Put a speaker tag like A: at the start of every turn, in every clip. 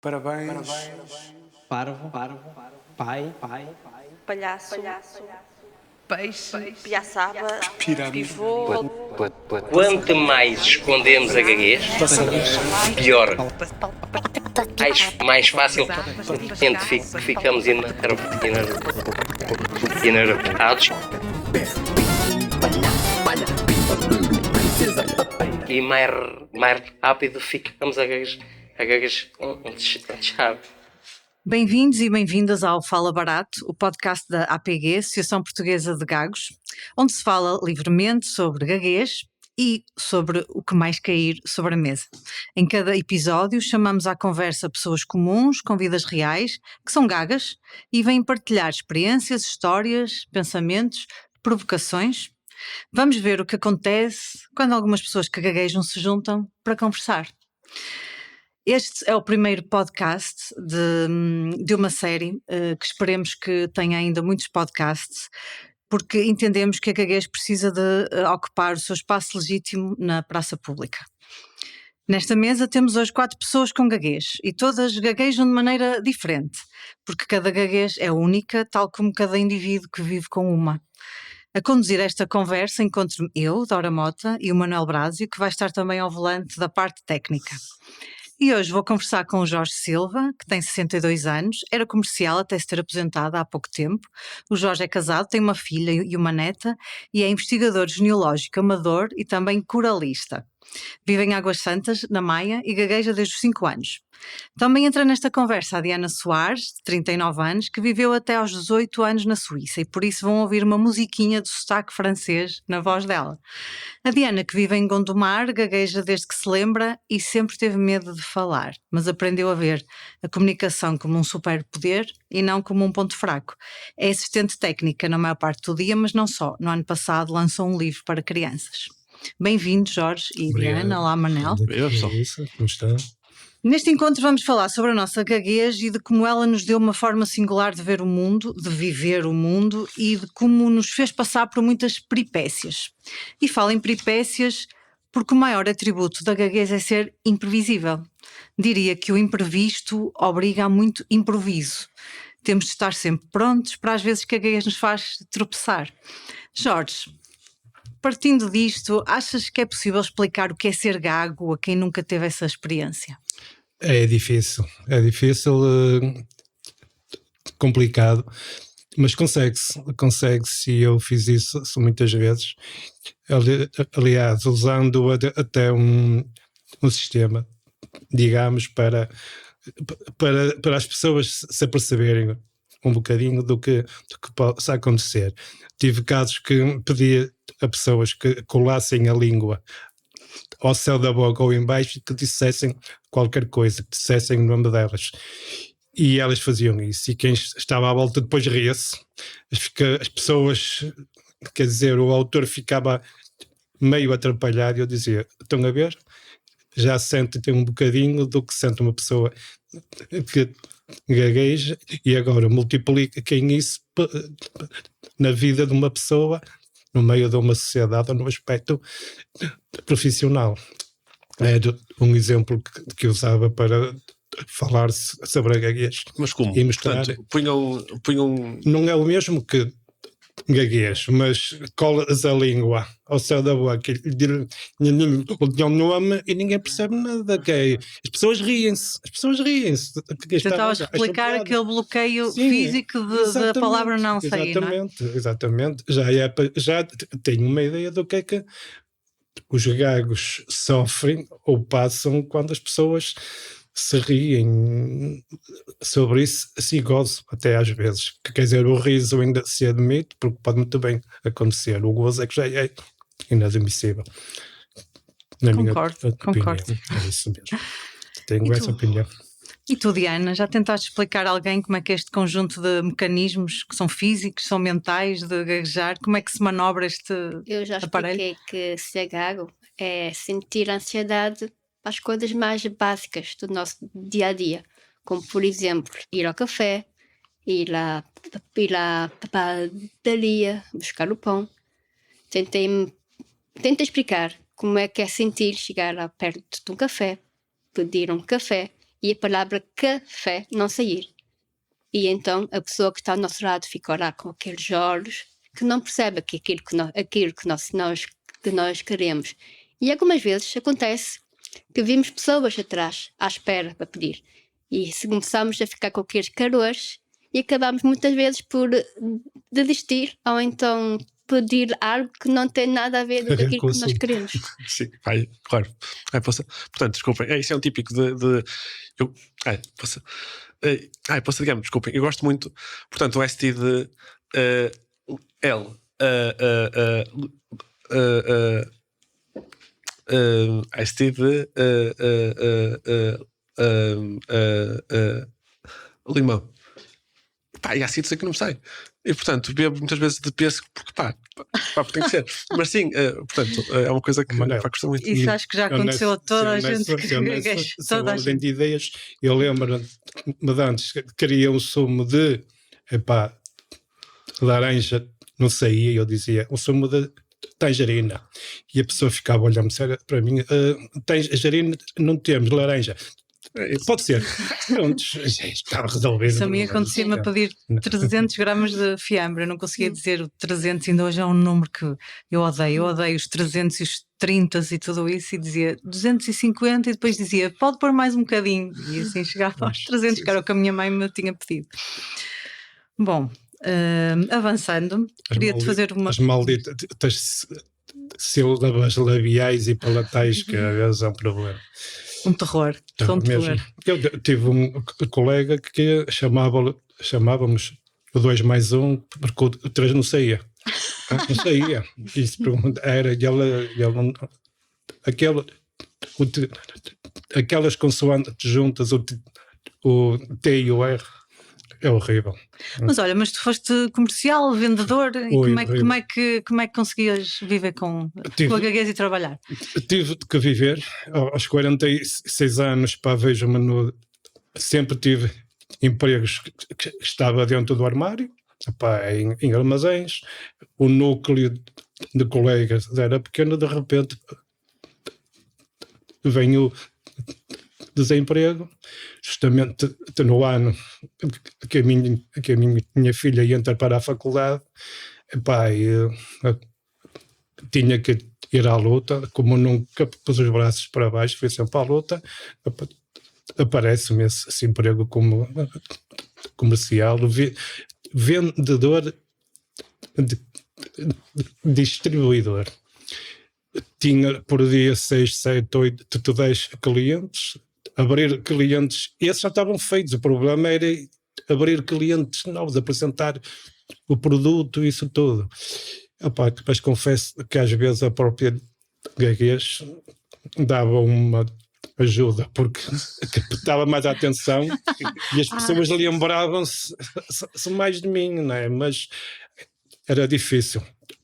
A: Parabéns.
B: Parvo, pai,
C: palhaço,
B: peixe,
C: piaçaba,
A: Pirâmide.
C: pivô,
D: Quanto mais escondemos a gaguez, pior. Mais fácil ficamos enervados e mais rápido ficamos a gaguejar.
E: Bem-vindos e bem-vindas ao Fala Barato, o podcast da APG, Associação Portuguesa de Gagos, onde se fala livremente sobre gaguez e sobre o que mais cair sobre a mesa. Em cada episódio chamamos à conversa pessoas comuns, com vidas reais, que são gagas e vêm partilhar experiências, histórias, pensamentos, provocações. Vamos ver o que acontece quando algumas pessoas que gaguejam se juntam para conversar. Este é o primeiro podcast de uma série que esperemos que tenha ainda muitos podcasts, porque entendemos que a gaguez precisa de ocupar o seu espaço legítimo na praça pública. Nesta mesa temos hoje 4 pessoas com gaguez e todas gaguejam de maneira diferente, porque cada gaguez é única, tal como cada indivíduo que vive com uma. A conduzir esta conversa encontro-me eu, Dora Mota, e o Manuel Brásio, que vai estar também ao volante da parte técnica. E hoje vou conversar com o Jorge Silva, que tem 62 anos, era comercial até se ter aposentado há pouco tempo. O Jorge é casado, tem uma filha e uma neta e é investigador genealógico amador e também coralista. Vive em Águas Santas, na Maia, e gagueja desde os 5 anos. Também entra nesta conversa a Diana Soares, de 39 anos, que viveu até aos 18 anos na Suíça e por isso vão ouvir uma musiquinha de sotaque francês na voz dela. A Diana, que vive em Gondomar, gagueja desde que se lembra e sempre teve medo de falar, mas aprendeu a ver a comunicação como um superpoder e não como um ponto fraco. É assistente técnica na maior parte do dia, mas não só. No ano passado lançou um livro para crianças. Bem-vindos, Jorge e
F: Obrigado.
E: Diana. Olá, Manel.
F: Como está?
E: Neste encontro vamos falar sobre a nossa gaguez e de como ela nos deu uma forma singular de ver o mundo, de viver o mundo e de como nos fez passar por muitas peripécias. E falo em peripécias porque o maior atributo da gaguez é ser imprevisível. Diria que o imprevisto obriga a muito improviso. Temos de estar sempre prontos para as vezes que a gaguez nos faz tropeçar. Jorge, partindo disto, achas que é possível explicar o que é ser gago a quem nunca teve essa experiência?
F: É difícil, complicado, mas consegue-se e eu fiz isso muitas vezes. Aliás, usando até um sistema, digamos, para as pessoas se aperceberem um bocadinho do que possa acontecer. Tive casos que pedia a pessoas que colassem a língua ao céu da boca ou em baixo, que dissessem qualquer coisa, que dissessem o nome delas. E elas faziam isso. E quem estava à volta depois ria-se. As pessoas, quer dizer, o autor ficava meio atrapalhado e eu dizia, estão a ver? Já sentem um bocadinho do que sente uma pessoa que gagueja e agora multipliquem isso na vida de uma pessoa, no meio de uma sociedade ou no aspecto profissional. É um exemplo que usava para falar sobre a gaguez.
G: Mas como?
F: E mostrar,
G: portanto, punham...
F: Não é o mesmo que gaguez, mas colas a língua ao céu da boca o nome e ninguém percebe nada. As pessoas riem-se.
E: Estavas a explicar aquele bloqueio físico da palavra não sair, não é?
F: Exatamente. Já tenho uma ideia do que é que os gagos sofrem ou passam quando as pessoas se riem sobre isso, se gozam até às vezes. Quer dizer, o riso ainda se admite, porque pode muito bem acontecer. O gozo é que já é inadmissível.
E: Concordo.
F: É isso mesmo. Tenho essa opinião.
E: E tu, Diana, já tentaste explicar a alguém como é que este conjunto de mecanismos que são físicos, são mentais, de gaguejar, como é que se manobra este aparelho?
H: Eu já expliquei que ser gago é sentir ansiedade para as coisas mais básicas do nosso dia a dia, como por exemplo ir ao café, ir à padaria, buscar o pão. Tentei explicar como é que é sentir chegar lá perto de um café, pedir um café e a palavra café não sair. E então a pessoa que está ao nosso lado fica a orar com aqueles olhos que não percebe que aquilo que nós queremos. E algumas vezes acontece que vimos pessoas atrás à espera para pedir. E se começamos a ficar com aqueles calores e acabamos muitas vezes por desistir ou então pedir algo que não tem nada a ver com aquilo que nós queremos.
G: Sim, claro. Portanto, desculpem, isso é um típico digamos, desculpem, eu gosto muito, portanto, o ST de L, ST de limão. Pá, e há sítios que não me sai. E, portanto, bebo muitas vezes de pêssego porque, porque tem que ser. Mas sim, portanto, é uma coisa que custa muito.
E: Isso acho que já aconteceu a toda a gente que gagueja.
F: Toda a gente. De ideias, eu lembro-me de antes, queria um sumo de laranja, não saía, eu dizia, um sumo de tangerina. E a pessoa ficava a olhar-me sério para mim, tangerina não temos, laranja. Pode ser. Pronto, está resolvido.
E: Isso a mim acontecia-me a pedir 300 gramas de fiambre. Eu não conseguia dizer o 300, ainda hoje é um número que eu odeio. Eu odeio os 300 e os 30 e tudo isso. E dizia 250 e depois dizia, pode pôr mais um bocadinho. E assim chegava aos 300, que era o que a minha mãe me tinha pedido. Bom, avançando, queria-te fazer uma...
F: As malditas sílabas labiais e palatais que às vezes é um problema.
E: Um terror, são um terror.
F: Eu tive um colega que chamávamos o 2 mais 1 porque o 3 não saía. Não saía. Isso era aquelas consoantes juntas, o T e o R. É horrível.
E: Mas olha, mas tu foste comercial, vendedor, e como é que conseguias viver com a gaguez e trabalhar?
F: Tive que viver aos 46 anos, vejo-me sempre tive empregos que estava dentro do armário, em armazéns, o núcleo de colegas era pequeno, de repente vem o desemprego, justamente no ano que a minha filha ia entrar para a faculdade, eu tinha que ir à luta, como nunca pus os braços para baixo, fui sempre à luta, aparece-me esse emprego como comercial, vendedor, distribuidor. Tinha por dia 6, 7, 8, 10 clientes, abrir clientes, esses já estavam feitos, o problema era abrir clientes novos, apresentar o produto, isso tudo. Mas confesso que às vezes a própria gaguez dava uma ajuda, porque captava mais a atenção e as pessoas lembravam-se mais de mim, não é? Mas era difícil.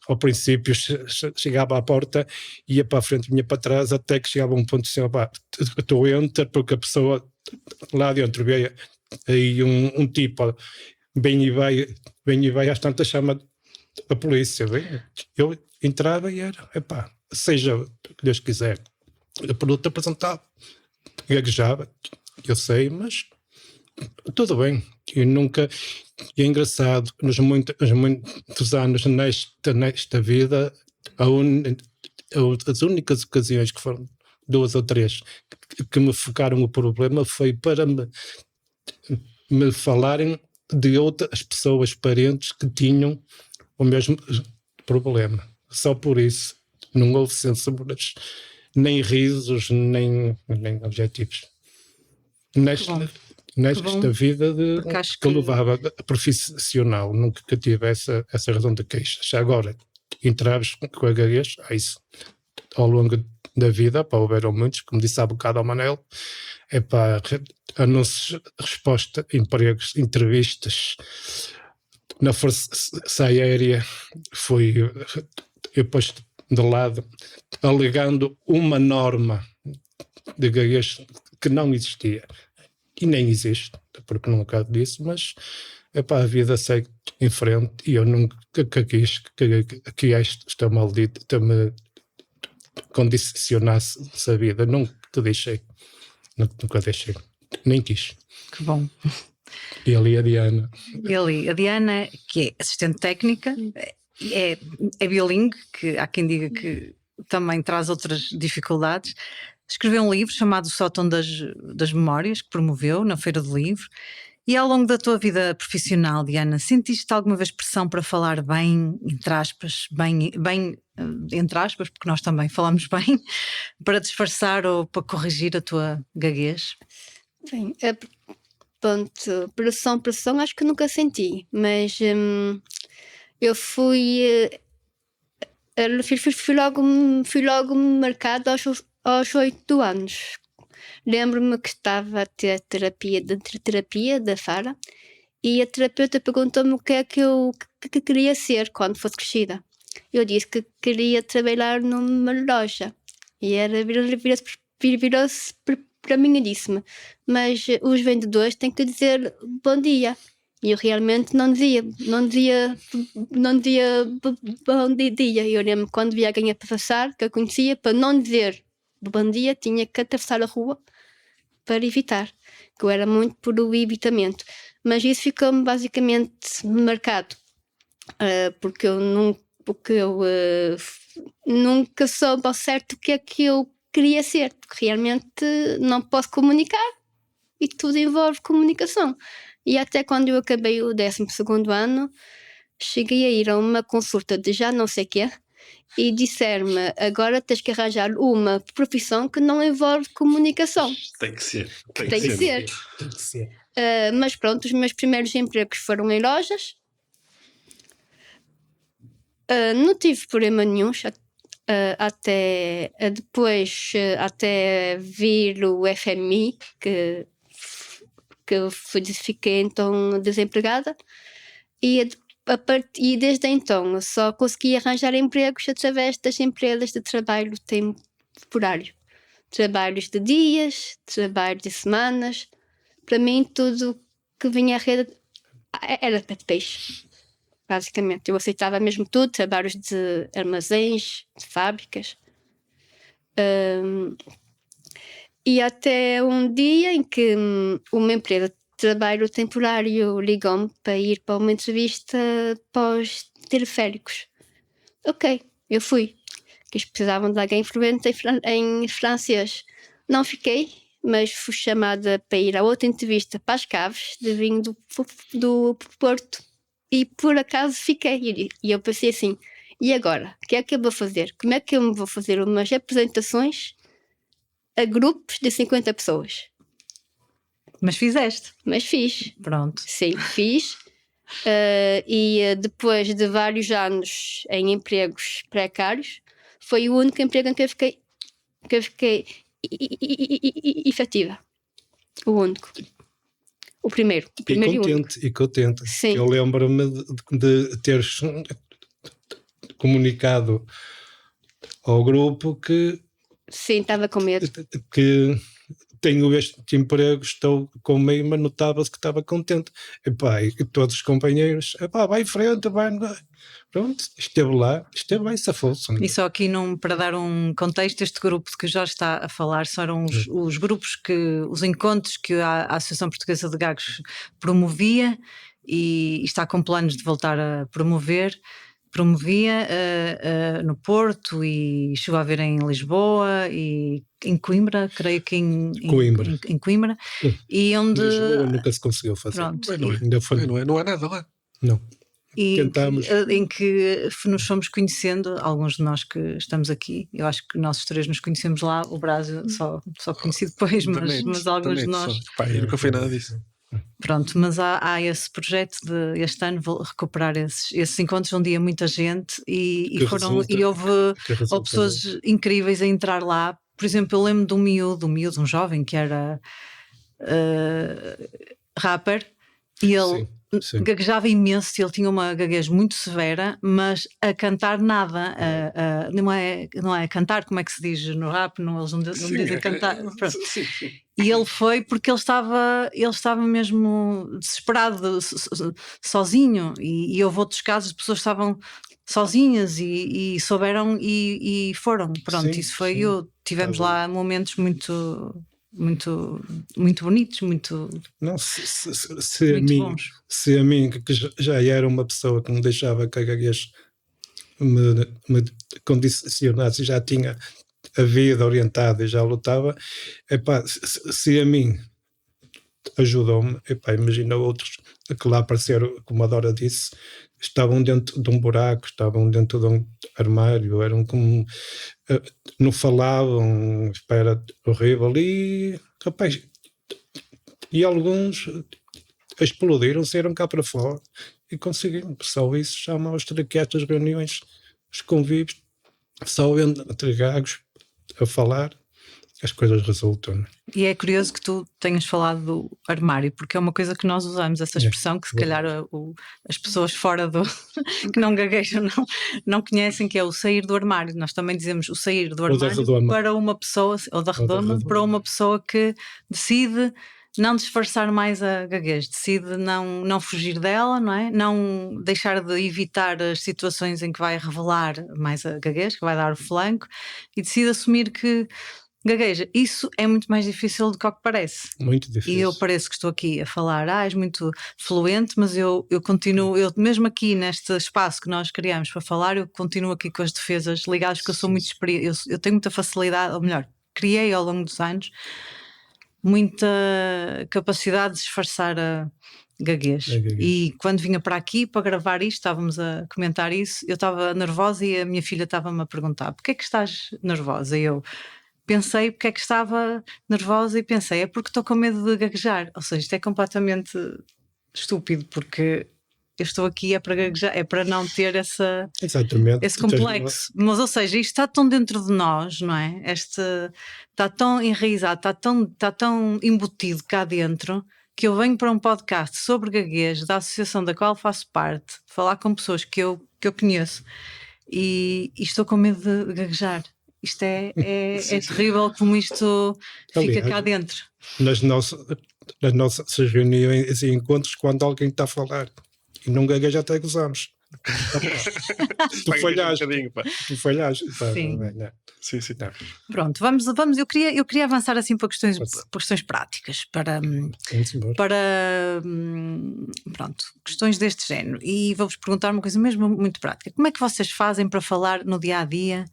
F: Ao princípio chegava à porta, ia para a frente, vinha para trás, até que chegava a um ponto assim, tu entra, porque a pessoa lá dentro veio aí um tipo, vem e vai, às tantas chama a polícia. Eu entrava e era, seja o que Deus quiser, o produto apresentado, gaguejava, eu sei, mas tudo bem. E é engraçado, nos muitos anos nesta vida, as únicas ocasiões que foram 2 ou 3 que me focaram o problema foi para me falarem de outras pessoas, parentes que tinham o mesmo problema. Só por isso não houve censuras, nem risos, nem objetivos. Nesta vida que eu levava profissional, nunca tive essa razão de queixa. Já agora, entraves com a gaguez, isso ao longo da vida, houveram muitos, como disse há bocado ao Manel, anúncios, resposta, empregos, entrevistas. Na Força Aérea eu posto de lado, alegando uma norma de gaguez que não existia. E nem existe, porque nunca disse, mas a vida segue em frente e eu nunca quis que esta maldita me condicionasse a vida. Nunca deixei. Nem quis.
E: Que bom.
F: E ali a Diana.
E: A Diana, que é assistente técnica, é bilingue, que há quem diga que também traz outras dificuldades. Escreveu um livro chamado O Sótão das Memórias, que promoveu na Feira do Livro. E ao longo da tua vida profissional, Diana, sentiste alguma vez pressão para falar bem, entre aspas, entre aspas, porque nós também falamos bem, para disfarçar ou para corrigir a tua gaguez?
H: Bem, pronto, pressão acho que nunca senti, mas eu fui logo marcado aos 8 anos. Lembro-me que estava a ter terapia da Fara e a terapeuta perguntou-me o que é que eu queria ser quando fosse crescida. Eu disse que queria trabalhar numa loja e virou-se para mim e disse-me: mas os vendedores têm que dizer bom dia. E eu realmente não dizia bom dia. Eu lembro quando via alguém a passar, que eu conhecia, para não dizer bom dia, tinha que atravessar a rua para evitar, que eu era muito por o evitamento. Mas isso ficou-me basicamente marcado, porque eu nunca soube ao certo o que é que eu queria ser, porque realmente não posso comunicar e tudo envolve comunicação. E até quando eu acabei o 12º ano, cheguei a ir a uma consulta de já não sei o quê, e disseram-me: agora tens que arranjar uma profissão que não envolve comunicação.
G: Tem que ser.
H: Tem que ser.
F: Tem que ser.
H: Mas pronto, os meus primeiros empregos foram em lojas. Não tive problema nenhum, até depois, até vir o FMI, que eu fiquei então desempregada. E desde então só consegui arranjar empregos através das empresas de trabalho temporário. Trabalhos de dias, trabalhos de semanas. Para mim tudo que vinha à rede era de peixe, basicamente. Eu aceitava mesmo tudo, trabalhos de armazéns, de fábricas. E até um dia em que uma empresa trabalho temporário ligou-me para ir para uma entrevista pós-teleféricos. Ok, eu fui. Que eles precisavam de alguém fluente em francês. Não fiquei, mas fui chamada para ir a outra entrevista para as Caves, de vinho do Porto. E por acaso fiquei. E eu pensei assim: e agora? O que é que eu vou fazer? Como é que eu me vou fazer umas apresentações a grupos de 50 pessoas?
E: Mas fizeste.
H: Mas fiz.
E: Pronto.
H: Sim, fiz. E depois de vários anos em empregos precários, foi o único emprego em que eu fiquei efetiva. O único. O primeiro. O primeiro
F: E contente.
H: Sim.
F: Eu lembro-me de teres comunicado ao grupo que
H: Sim, estava com medo.
F: tenho este emprego, estou com meio, mas notava-se que estava contente. E todos os companheiros, vai em frente, vai. Pronto, esteve lá e safou-se.
E: E só aqui para dar um contexto, este grupo de que já está a falar eram os grupos, os encontros que a Associação Portuguesa de Gagos promovia e está com planos de voltar a promovia no Porto, e chegou a haver em Lisboa e em Coimbra, creio que em Coimbra. E onde
F: Lisboa nunca se conseguiu fazer.
E: Pronto.
G: Não há nada lá.
F: Não.
E: E
F: Tentamos.
E: em que nos fomos conhecendo, alguns de nós que estamos aqui. Eu acho que nós três nos conhecemos lá, o Brasil só conheci depois, mas alguns de nós.
G: Eu nunca fui nada disso.
E: Pronto, mas há esse projeto de este ano vou recuperar esses encontros onde ia muita gente e houve pessoas incríveis a entrar lá. Por exemplo, eu lembro de um miúdo, um jovem que era rapper, e ele gaguejava imenso, ele tinha uma gaguez muito severa, mas a cantar nada, não é cantar, como é que se diz no rap, eles não dizem cantar.
G: Sim.
E: E ele foi porque ele estava mesmo desesperado, sozinho, e houve outros casos de pessoas que estavam sozinhas e souberam e foram. Pronto, isso foi tivemos lá momentos muito muito, muito bonitos, muito,
F: Não, se a
E: muito
F: mim,
E: bons.
F: se a mim, que já era uma pessoa que me deixava que a gaguez me condicionasse, já tinha a vida orientada e já lutava, epá, se a mim ajudou-me, epá, imagina outros que lá apareceram, como a Dora disse, estavam dentro de um buraco, estavam dentro de um armário, eram como não falavam, espera, horrível, e rapaz, e alguns explodiram, saíram cá para fora e conseguiram, só isso já mostra que estas reuniões, os convívios, só entre gagos a falar, as coisas resultam. Né?
E: E é curioso que tu tenhas falado do armário, porque é uma coisa que nós usamos, essa expressão que se calhar as pessoas fora do que não gaguejam não conhecem, que é o sair do armário. Nós também dizemos o sair do armário para uma pessoa, ou da redoma, para uma pessoa que decide não disfarçar mais a gaguez, decide não fugir dela, não é? Não deixar de evitar as situações em que vai revelar mais a gaguez, que vai dar o flanco, e decide assumir que gagueja. Isso é muito mais difícil do que o que parece.
F: Muito difícil.
E: E eu pareço que estou aqui a falar, és muito fluente, mas eu continuo, eu mesmo aqui neste espaço que nós criamos para falar, eu continuo aqui com as defesas ligadas, porque eu sou muito experiente, eu tenho muita facilidade, ou melhor, criei ao longo dos anos muita capacidade de disfarçar a gaguez. E quando vinha para aqui para gravar isto, estávamos a comentar isso, eu estava nervosa e a minha filha estava-me a perguntar: porquê é que estás nervosa? E eu pensei porque é que estava nervosa e pensei, é porque estou com medo de gaguejar. Ou seja, isto é completamente estúpido, porque eu estou aqui é para gaguejar, é para não ter esse complexo. Mas, ou seja, isto está tão dentro de nós, não é? Está tão enraizado, está tão embutido cá dentro, que eu venho para um podcast sobre gaguez da associação da qual faço parte, falar com pessoas que eu conheço e estou com medo de gaguejar. Isto é terrível como isto fica cá dentro.
F: Nas nossas reuniões e encontros, quando alguém está a falar e não gagueja, até gozamos. Tu falhaste.
E: Sim.
G: Sim. Não.
E: Pronto, vamos. Eu queria avançar assim para questões práticas, para pronto, questões deste género. E vou-vos perguntar uma coisa mesmo muito prática. Como é que vocês fazem para falar no dia-a-dia?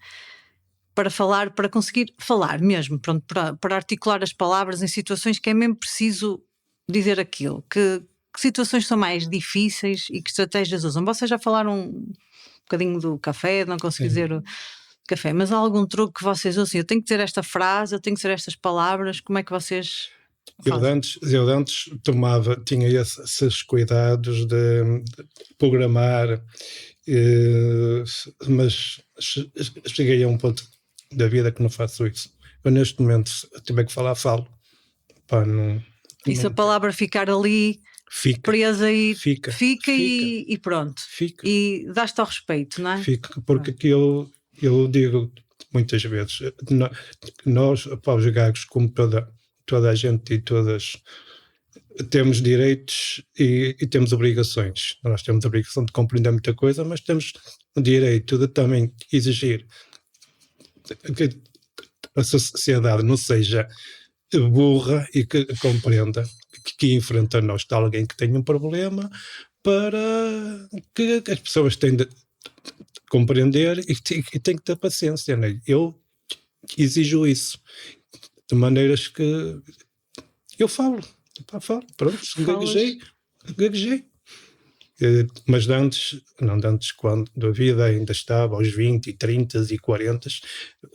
E: Para conseguir falar mesmo, pronto, para articular as palavras em situações que é mesmo preciso dizer aquilo. Que situações são mais difíceis e que estratégias usam? Vocês já falaram um bocadinho do café, não consegui dizer o café, mas há algum truque que vocês usam? Eu tenho que dizer esta frase, eu tenho que dizer estas palavras, como é que vocês fazem?
F: Eu antes tinha esses cuidados de programar, mas cheguei a um ponto da vida que não faço isso. Eu neste momento, se tiver que falar, falo. Pá,
E: e se a palavra ficar ali presa e fica e pronto.
F: Fica.
E: E dás-te ao respeito, não é?
F: Fica, porque que eu digo muitas vezes, nós, os gagos, como toda a gente e todas, temos direitos e temos obrigações. Nós temos a obrigação de compreender muita coisa, mas temos o direito de também exigir que a sociedade não seja burra e que compreenda que enfrenta a nós de alguém que tem um problema, para que as pessoas têm de compreender e têm que ter paciência. Né? Eu exijo isso de maneiras que eu falo, pronto, gaguejei. Mas antes, quando a vida ainda estava aos 20, 30 e 40,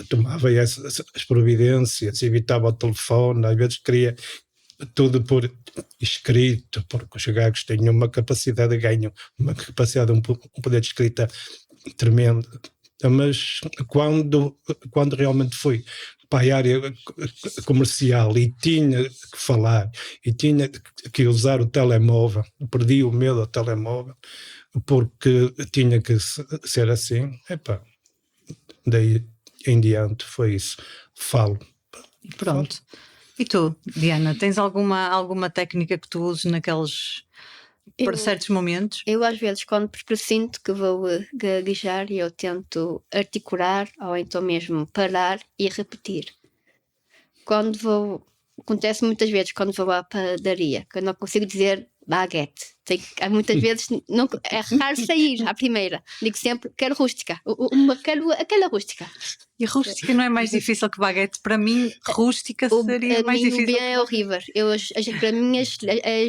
F: tomava as providências, evitava o telefone, às vezes queria tudo por escrito, porque os gagos têm uma capacidade de ganho, uma capacidade, um poder de escrita tremendo. Mas quando realmente fui para a área comercial e tinha que falar e tinha que usar o telemóvel, perdi o medo ao telemóvel porque tinha que ser assim, daí em diante foi isso, falo.
E: Pronto. E tu, Diana, tens alguma técnica que tu uses para certos momentos?
H: Eu às vezes, quando sinto que vou gaguejar, eu tento articular ou então mesmo parar e repetir. Quando vou acontece muitas vezes quando vou à padaria, que eu não consigo dizer baguete. Há muitas vezes, não, é raro sair à primeira. Digo sempre, quero rústica. Quero aquela rústica.
E: E rústica não é mais difícil que baguete? Para mim, rústica seria mais
H: O
E: difícil.
H: B é horrível. Para mim, as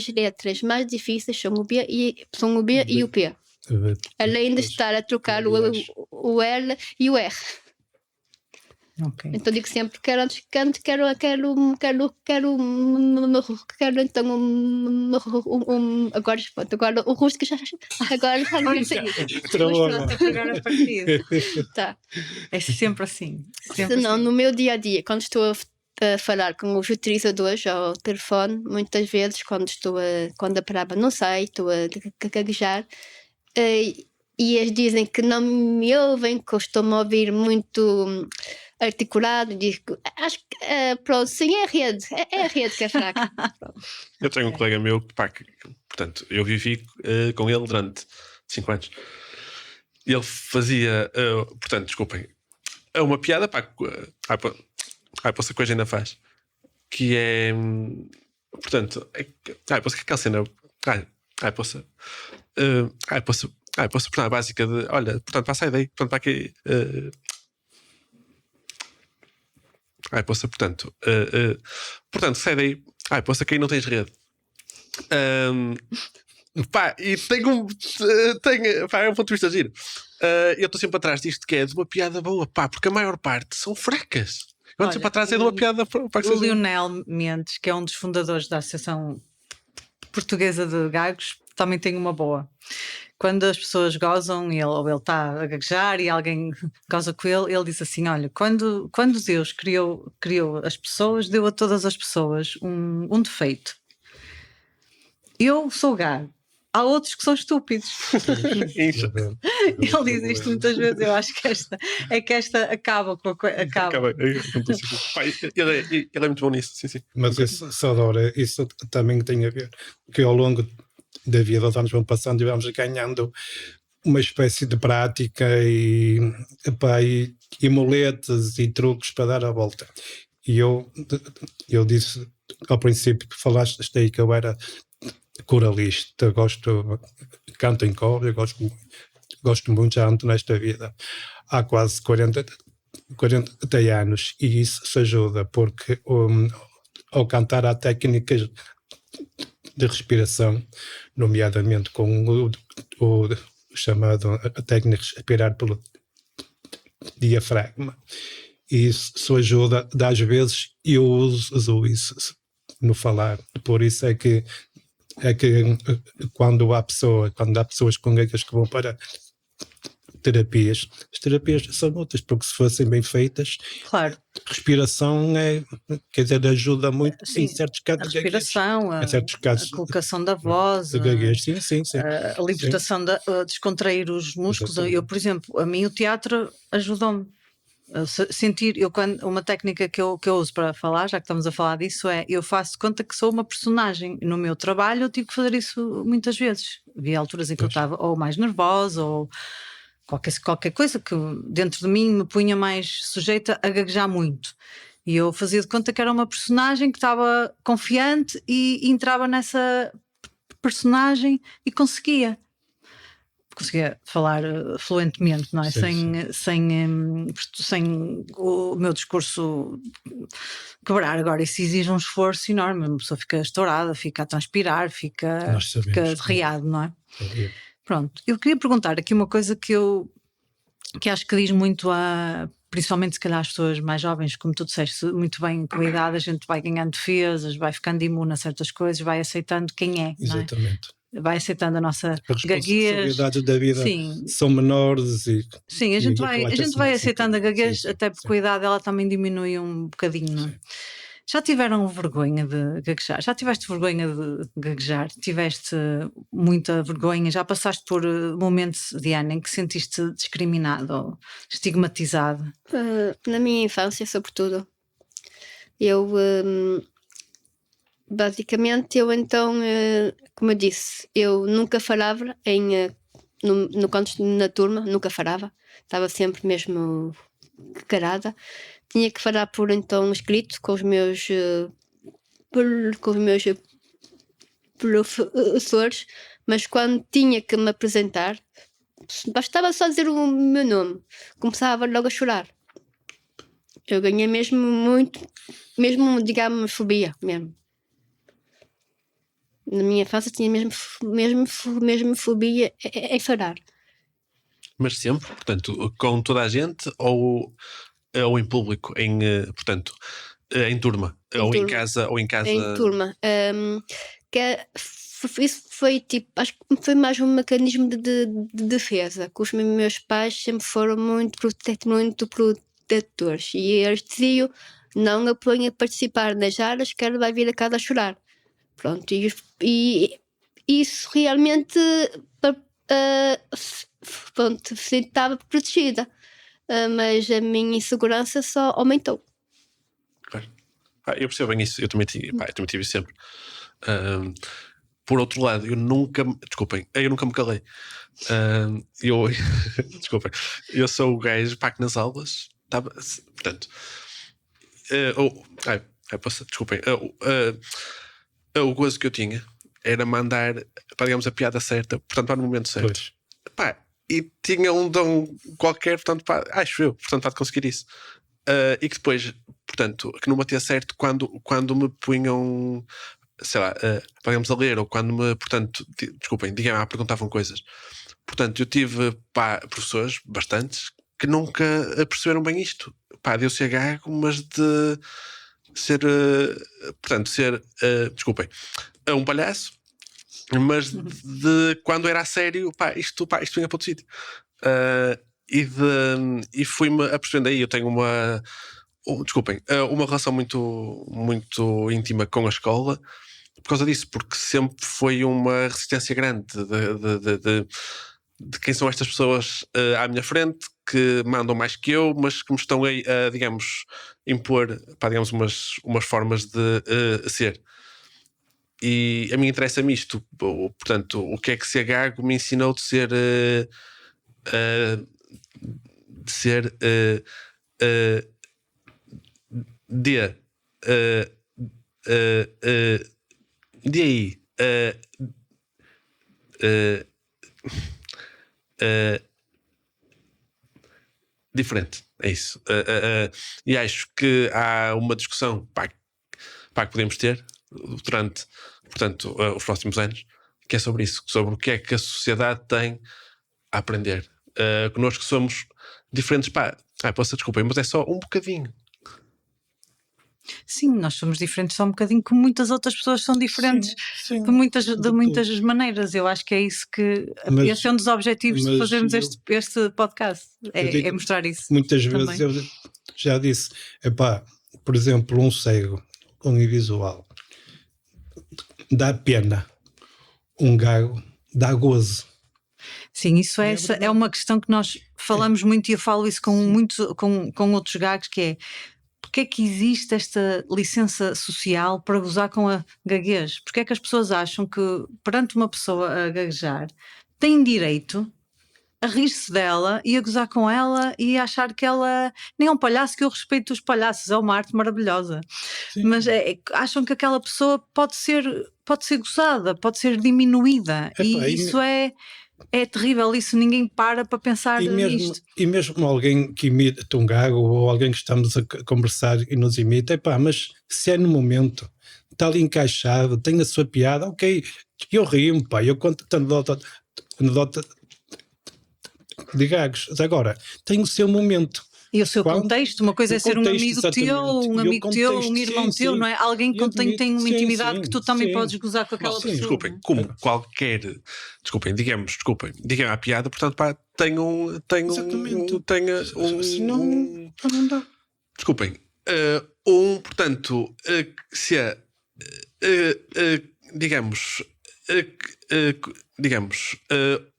H: letras mais difíceis são o B e o P. Além de estar a trocar o L e o R.
E: Ok.
H: Então digo sempre, quero então agora o rústico agora
E: Agora a partida.
H: tá.
E: É sempre assim. Sempre
H: Senão,
E: assim.
H: no meu dia a dia, quando estou a falar com os utilizadores ao telefone, muitas vezes quando a palavra não sai, estou a gaguejar, e eles dizem que não me ouvem, que eu estou-me a ouvir muito articulado, digo, acho que pronto, sim, é a rede que é fraca.
G: Eu tenho um colega meu que, portanto, eu vivi com ele durante 5 anos. Ele fazia, portanto, desculpem, uma piada, poça coisa ainda faz, que é, portanto, poça que é aquela cena, poça, portanto, a básica de, olha, portanto, passa a ideia, portanto, para aqui, poça, portanto, sai daí, poça, que aí não tens rede. E é um ponto de vista giro. Eu estou sempre atrás disto, que é de uma piada boa, porque a maior parte são fracas. Eu ando sempre atrás de uma piada para que
E: o
G: seja...
E: Lionel Mendes, que é um dos fundadores da Associação Portuguesa de Gagos, também tem uma boa. Quando as pessoas gozam, ou ele está a gaguejar e alguém goza com ele diz assim, olha, quando Deus criou as pessoas, deu a todas as pessoas um defeito. Eu sou gago. Há outros que são estúpidos. Ele diz isto muitas vezes. Eu acho que esta acaba com a coisa.
G: Ele é muito bom nisso, sim.
F: Mas isso também tem a ver, porque ao longo da vida os anos vão passando e vamos ganhando uma espécie de prática e muletas e truques para dar a volta. E eu disse ao princípio que falaste aí que eu era coralista, canto em coro, eu gosto muito, já ando nesta vida há quase 40 anos, e isso ajuda porque ao cantar há técnicas de respiração, nomeadamente com o chamado a técnica de respirar pelo diafragma, e isso ajuda, às vezes eu uso isso no falar, por isso é que quando há pessoas com gagas que vão para terapias, as terapias são úteis, porque se fossem bem feitas,
E: claro,
F: respiração ajuda muito.
E: Sim,
F: em certos casos,
E: a respiração,
F: certos casos,
E: a colocação da voz,
F: sim.
E: a libertação, a descontrair os músculos.
F: Exatamente.
E: Eu, por exemplo, a mim o teatro ajudou-me a sentir, uma técnica que eu uso para falar, já que estamos a falar disso, eu faço conta que sou uma personagem. No meu trabalho eu tive que fazer isso muitas vezes. Havia alturas em que eu estava ou mais nervosa ou qualquer coisa que dentro de mim me punha mais sujeita a gaguejar muito. E eu fazia de conta que era uma personagem que estava confiante e entrava nessa personagem e conseguia falar fluentemente, não é? Sem o meu discurso quebrar. Agora, isso exige um esforço enorme. Uma pessoa fica estourada, fica a transpirar, fica derriado, não é? Pronto, eu queria perguntar aqui uma coisa que acho que diz muito principalmente se calhar as pessoas mais jovens, como tu disseste, muito bem com a idade, a gente vai ganhando defesas, vai ficando imune a certas coisas, vai aceitando quem é.
F: Exatamente.
E: Não é? Vai aceitando a nossa gaguez.
F: As responsabilidades da vida são menores
E: Sim, a gente vai aceitando a gaguez, até porque a idade ela também diminui um bocadinho, não é? Já tiveram vergonha de gaguejar? Já tiveste vergonha de gaguejar? Tiveste muita vergonha? Já passaste por momentos, Diana, em que sentiste discriminado ou estigmatizado?
H: Na minha infância, sobretudo. Eu, basicamente, como eu disse, eu nunca falava na turma, nunca falava. Estava sempre mesmo carada. Tinha que falar por escrito com os meus com os meus professores, mas quando tinha que me apresentar, bastava só dizer o meu nome, começava logo a chorar. Eu ganhei mesmo muito, mesmo, digamos, fobia mesmo. Na minha infância tinha mesmo fobia em falar.
G: Mas sempre, portanto, com toda a gente ou em público, portanto, em turma, ou em casa.
H: Em turma. Isso foi tipo, acho que foi mais um mecanismo de defesa, que os meus pais sempre foram muito protetores e eles diziam: não a põe a participar nas aulas que ela vai vir a casa a chorar. Pronto, e isso realmente pronto, estava protegida, mas a minha insegurança só aumentou.
G: Claro. Eu percebo bem isso, eu também tive isso sempre. Por outro lado, eu nunca me calei. Desculpem, eu sou o gajo que nas aulas portanto, desculpem, o gozo que eu tinha era mandar, digamos, a piada certa, portanto, no momento certo. E tinha um dom qualquer, portanto, acho eu, portanto, para conseguir isso. E que depois, portanto, que não batia certo quando me punham, sei lá, digamos, a ler, ou quando me, portanto, digamos, perguntavam coisas. Portanto, eu tive professores, bastantes, que nunca perceberam bem isto. De eu ser gago, mas de ser, portanto, desculpem, um palhaço, mas de quando era a sério, isto vinha para outro sítio. E fui-me apercebendo aí. Eu tenho uma relação muito, muito íntima com a escola por causa disso, porque sempre foi uma resistência grande de quem são estas pessoas à minha frente, que mandam mais que eu, mas que me estão a digamos, impor, digamos, umas formas de ser. E a mim interessa-me isto, portanto, o que é que ser gago me ensinou de ser diferente, é isso. E acho que há uma discussão que podemos ter durante, portanto, os próximos anos, que é sobre isso, sobre o que é que a sociedade tem a aprender. Connosco somos diferentes, desculpem, mas é só um bocadinho.
E: Sim, nós somos diferentes só um bocadinho, como muitas outras pessoas são diferentes
F: sim,
E: de muitas maneiras. Eu acho que é isso esse é um dos objetivos de fazermos este podcast, é mostrar isso.
F: Muitas
E: também.
F: vezes eu já disse, por exemplo, um cego, um invisual, dá pena, um gago dá gozo.
E: Sim, isso é uma questão que nós falamos muito, e eu falo isso com outros gagos, que é: porque é que existe esta licença social para gozar com a gaguez? Porque é que as pessoas acham que perante uma pessoa a gaguejar têm direito a rir-se dela e a gozar com ela e a achar que ela nem é um palhaço, que eu respeito os palhaços, é uma arte maravilhosa. Sim. Mas acham que aquela pessoa pode ser gozada, pode ser diminuída, e isso é terrível. Isso ninguém para pensar nisto.
F: E mesmo alguém que imita um gago, ou alguém que estamos a conversar e nos imita, mas se é no momento, está ali encaixado, tem a sua piada, ok, eu rio-me, eu conto anedota de gagos. Agora, tem o seu momento.
E: E o seu contexto, uma coisa é ser um amigo teu, um irmão teu, não é? Alguém com quem tem uma intimidade que tu também podes gozar com aquela pessoa.
G: Desculpem, como qualquer. Digamos a piada, portanto, tem um.
F: Não dá.
G: Desculpem, portanto, se é. Digamos,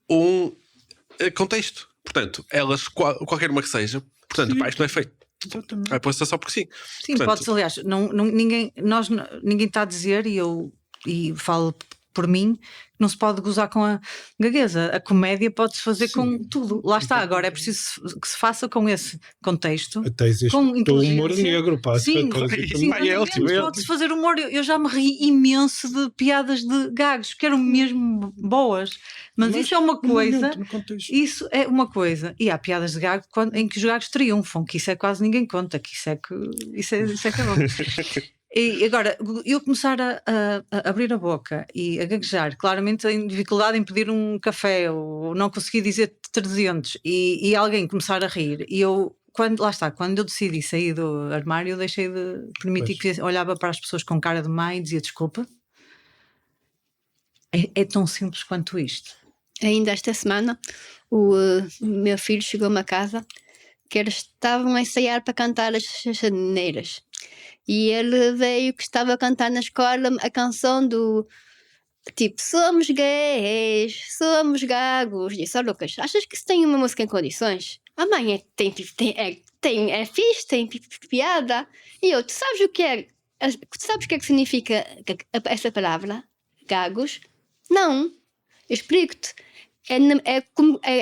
G: um contexto. Portanto, elas, qualquer uma que seja, portanto, isto não é feito. Pode ser só porque sim.
E: Sim, portanto, pode-se, aliás, ninguém está a dizer, e falo por mim, não se pode gozar com a gagueza. A comédia pode-se fazer com tudo. Lá está, agora é preciso que se faça com esse contexto.
F: Até existe
E: Com
F: o humor
E: inteligência.
F: negro, pá.
E: Sim, sim,
G: Pá, é ótimo, é
E: pode-se fazer humor. Eu já me ri imenso de piadas de gagos, que eram mesmo boas. Mas isso é uma
F: no
E: coisa.
F: momento, no contexto.
E: Isso é uma coisa. E há piadas de gago em que os gagos triunfam, que isso é quase ninguém conta, que isso é que é bom. E agora, eu começar a abrir a boca e a gaguejar, claramente tenho dificuldade em pedir um café ou não conseguir dizer 300 e alguém começar a rir e eu, quando eu decidi sair do armário, eu deixei de permitir que olhava para as pessoas com cara de má e dizia desculpa. É tão simples quanto isto.
H: Ainda esta semana, o meu filho chegou-me a casa que eles estavam a ensaiar para cantar as Chaneiras. E ele veio que estava a cantar na escola a canção do tipo somos gays, somos gagos. Disse, ó Lucas, achas que se tem uma música em condições? A mãe é fixe, tem piada. E eu, tu sabes o que é? Tu sabes o que é que significa essa palavra? Gagos? Não. Eu explico-te.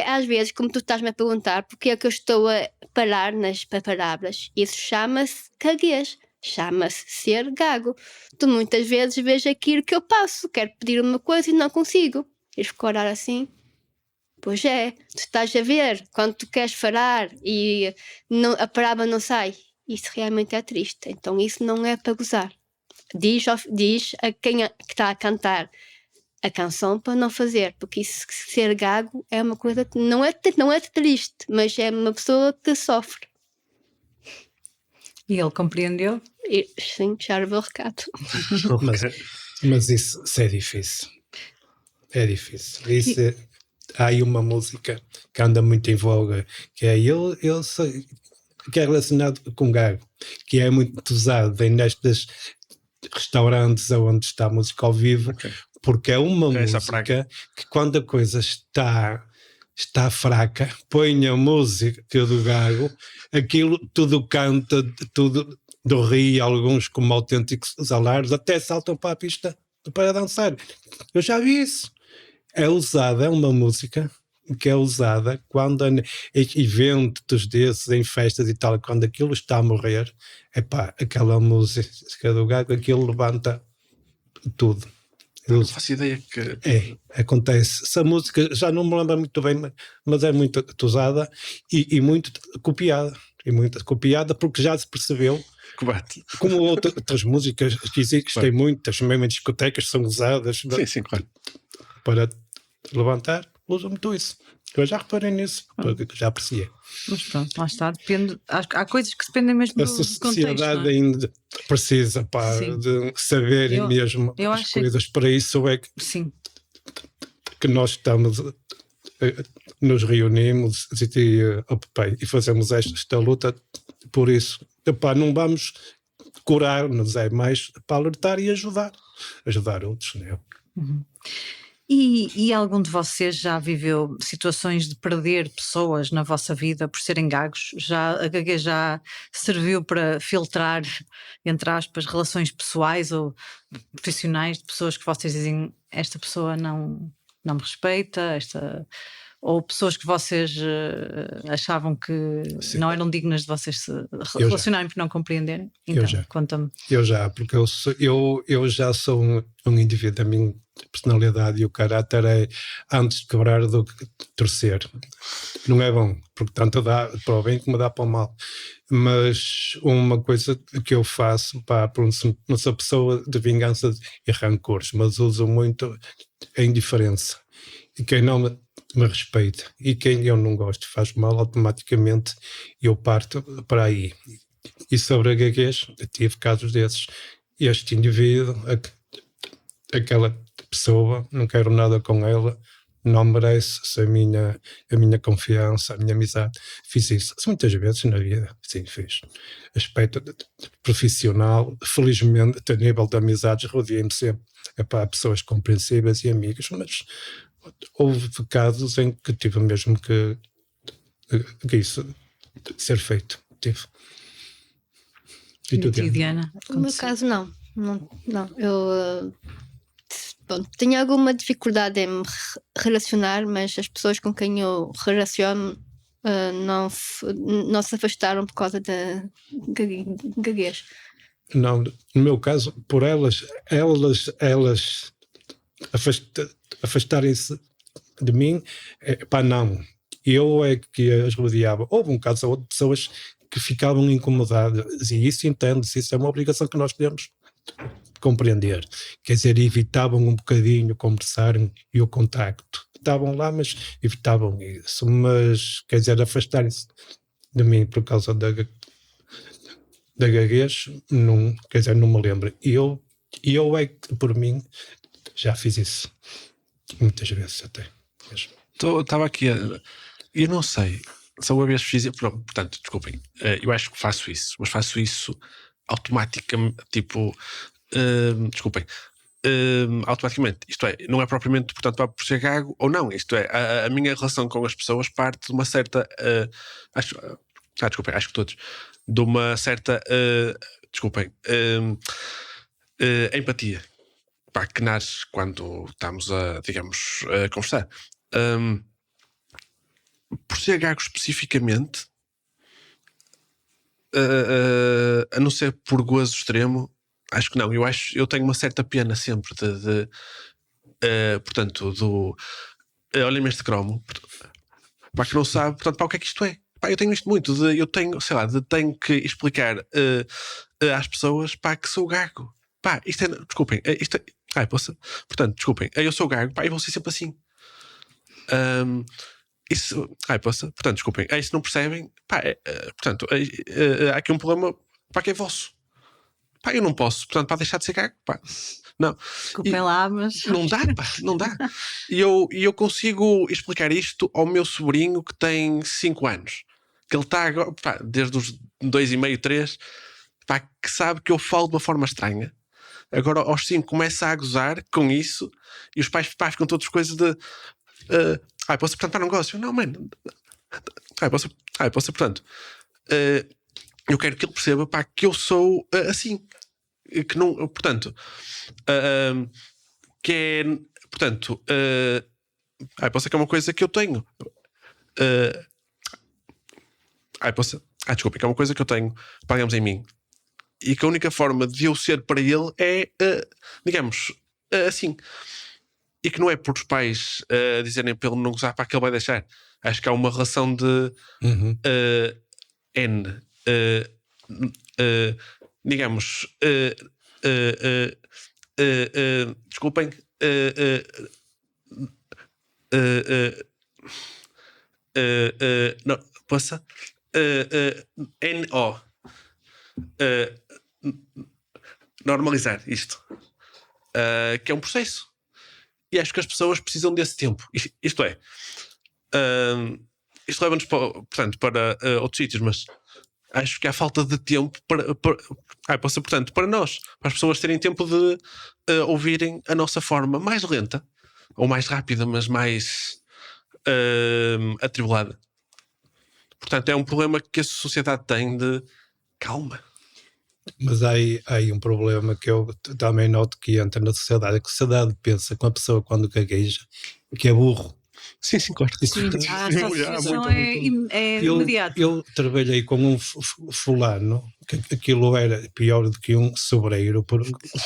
H: Às vezes, como tu estás-me a perguntar, porque é que eu estou a parar nas palavras? Isso chama-se caguez. Chama-se ser gago. Tu muitas vezes vês aquilo que eu passo. Quero pedir uma coisa e não consigo. Eles ficam a olhar assim. Pois é, tu estás a ver quando tu queres falar e a palavra não sai. Isso realmente é triste. Então isso não é para gozar. Diz a quem que está a cantar a canção para não fazer, porque isso, ser gago é uma coisa que não é triste, mas é uma pessoa que sofre.
E: E ele compreendeu?
H: Sim, já levou o recado.
F: Mas isso é difícil. É difícil. Há aí uma música que anda muito em voga, que é que é relacionado com gago, que é muito usado nestes restaurantes onde está a música ao vivo, porque é uma música que quando a coisa está fraca, põe a música do gago, aquilo tudo canta, tudo ri, alguns como autênticos alares, até saltam para a pista para dançar. Eu já vi isso. É uma música que é usada quando em eventos desses, em festas e tal, quando aquilo está a morrer, aquela música do gago, aquilo levanta tudo.
G: Eu não faço ideia que...
F: Acontece. Essa música já não me lembro muito bem, mas é muito usada e muito copiada. E muito copiada porque já se percebeu, como outras músicas que existem muitas, mesmo em discotecas, são usadas para levantar, usam muito isso. Eu já reparei nisso, porque já apreciei.
E: Mas pronto, lá está, depende. Há coisas que dependem mesmo do contexto. A sociedade
F: ainda precisa de saber mesmo as coisas. Para isso é que nós estamos, nos reunimos e fazemos esta luta. Por isso, não vamos curar-nos, é mais para alertar e ajudar outros. Né?
E: Uhum. E algum de vocês já viveu situações de perder pessoas na vossa vida por serem gagos? A gaguez já serviu para filtrar, entre aspas, relações pessoais ou profissionais de pessoas que vocês dizem esta pessoa não me respeita, ou pessoas que vocês achavam que não eram dignas de vocês se relacionarem por não compreenderem? Então, conta-me.
F: Eu já, porque eu já sou um indivíduo, a minha personalidade e o caráter é antes de quebrar do que torcer. Não é bom, porque tanto dá para o bem como dá para o mal. Mas uma coisa que eu faço, não sou pessoa de vingança e rancores, mas uso muito a indiferença. E quem não me respeita e quem eu não gosto faz mal, automaticamente eu parto para aí. E sobre a gaguez, eu tive casos desses. Este indivíduo, aquela pessoa, não quero nada com ela, não merece a minha confiança, a minha amizade. Fiz isso muitas vezes na vida, sim, fiz. Aspecto profissional, felizmente, a nível de amizades, rodeei-me sempre pessoas compreensíveis e amigas, mas houve casos em que tive mesmo que isso ser feito. Tive. E tu,
E: Diana?
H: No meu caso, não. Eu Bom, tenho alguma dificuldade em me relacionar, mas as pessoas com quem eu relaciono não se afastaram por causa da gaguez.
F: Não, no meu caso, por elas afastarem-se de mim, não. Eu é que as rodeava. Houve um caso de pessoas que ficavam incomodadas, e isso entende-se, isso é uma obrigação que nós temos de compreender. Quer dizer, evitavam um bocadinho conversar e o contacto. Estavam lá, mas evitavam isso. Mas, quer dizer, afastarem-se de mim por causa da gaguez, não, quer dizer, não me lembro. Eu é que, por mim, já fiz isso. Muitas vezes até.
G: Estava aqui a... Eu não sei se uma vez fiz... Portanto, desculpem. Eu acho que faço isso. Mas faço isso automaticamente. Tipo... desculpem. Automaticamente. Isto é, não é propriamente, portanto, por ser gago ou não. Isto é, a minha relação com as pessoas parte de uma certa... desculpem, acho que todos. De uma certa... desculpem. Empatia. Pá, que nasce quando estamos a, digamos, a conversar. Por ser gago especificamente, a não ser por gozo extremo, acho que não. Eu tenho uma certa pena sempre portanto, olhem-me este cromo. Para que não sabe, portanto, para o que é que isto é? Pá, eu tenho isto muito, tenho que explicar às pessoas, pá, que sou gago. Pá, isto é, desculpem, portanto, desculpem, eu sou gago, pá, e vou ser sempre assim. Portanto, desculpem, se não percebem, pá, portanto, há aqui um problema, pá, que é vosso. Pá, eu não posso, portanto, para deixar de ser gago, pá, não.
E: Desculpem lá, mas...
G: Não dá, pá, não dá. E eu consigo explicar isto ao meu sobrinho que tem 5 anos, que ele está agora, pá, desde os 2,5, 3, pá, que sabe que eu falo de uma forma estranha. Agora aos 5 começa a gozar com isso e os pais ficam todos coisas de posso portanto para um negócio? Não, mano. Posso portanto eu quero que ele perceba, pá, que eu sou assim, que não, portanto que é, portanto posso que é uma coisa que eu tenho desculpa, que é uma coisa que eu tenho, digamos, em mim, e que a única forma de eu ser para ele é, digamos, assim. E que não é por os pais dizerem para ele não gozar, para que ele vai deixar. Acho que há uma relação de digamos, desculpem, não, possa, normalizar isto, que é um processo, e acho que as pessoas precisam desse tempo. Isto é, isto leva-nos para outros sítios, mas acho que há falta de tempo portanto, para nós, para as pessoas terem tempo de ouvirem a nossa forma mais lenta ou mais rápida, mas mais atribulada. Portanto, é um problema que a sociedade tem de calma.
F: Mas há aí um problema que eu também noto que entra na sociedade, é que a sociedade pensa que uma pessoa quando gagueja que é burro.
G: Sim, claro.
E: A associação é imediata.
F: Eu trabalhei com um fulano, que aquilo era pior do que um sobreiro, porque o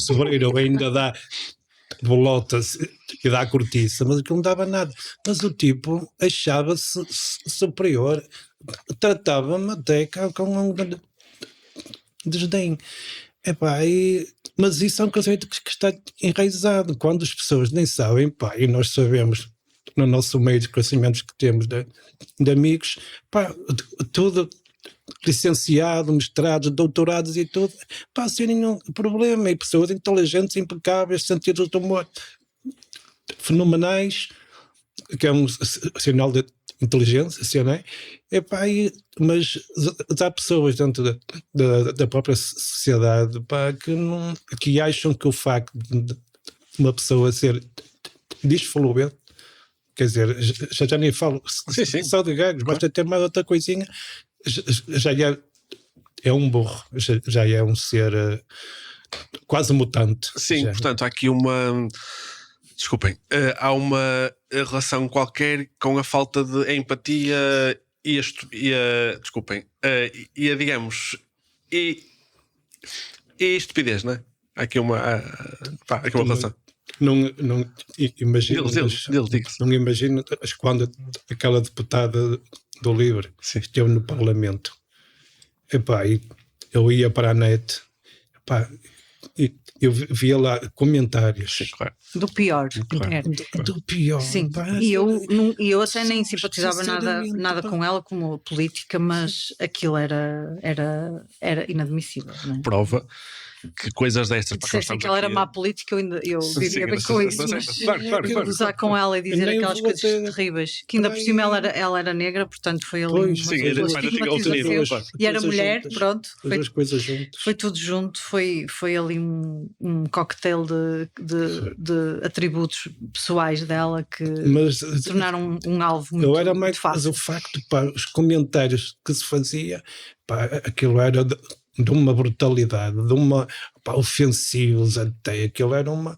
F: sobreiro ainda dá bolotas e dá cortiça, mas aquilo não dava nada. Mas o tipo achava-se superior, tratava-me até com um desdém. Mas isso é um conceito que está enraizado. Quando as pessoas nem sabem, pá, e nós sabemos no nosso meio de conhecimentos que temos de amigos, pá, tudo licenciado, mestrados, doutorados e tudo, pá, sem nenhum problema, e pessoas inteligentes, impecáveis, sentidos de humor fenomenais, que é um sinal de inteligência, não é? Mas há pessoas dentro da própria sociedade, pá, que acham que o facto de uma pessoa ser disfluente, quer dizer, já nem falo só de gagos, basta ter mais outra coisinha, já é um burro, já é um ser quase mutante.
G: Sim,
F: já.
G: portanto, há aqui uma. Desculpem, há uma relação qualquer com a falta de empatia desculpem, digamos, e estupidez, não é? Há aqui uma, aqui uma relação.
F: Não imagino,
G: Diga-se.
F: não imagino quando aquela deputada do LIVRE esteve no Parlamento. Epá, eu ia para a net, epá, e eu via lá comentários.
G: Sim, claro.
E: Do pior.
G: Claro.
F: Do pior.
E: Sim,
F: pá,
E: e eu até nem simpatizava
F: sinceramente,
E: nada
F: pá.
E: com ela como política, mas aquilo era inadmissível. Não é?
G: Prova que coisas destas para
E: Dissessem que ela era má política, eu diria bem com isso, mas
G: claro.
E: gozar com ela e dizer
F: Nem
E: aquelas
F: vou
E: coisas
F: ter-
E: terríveis, que ainda por cima ela era negra, portanto foi ali
F: Pois,
E: uma
G: sim,
E: duas
G: ainda tinha outro nível,
E: estigmatizações.
G: claro.
E: E era
F: Coisas
E: mulher,
F: juntas.
E: pronto,
F: As duas coisas juntas.
E: foi tudo junto, foi ali um cocktail de atributos pessoais dela que
F: Mas
E: tornaram um alvo muito,
F: eu era
E: muito
F: mais
E: fácil.
F: o facto, pá, os comentários que se fazia, pá, aquilo era de uma brutalidade, de uma, pá, ofensivos até, aquilo era uma,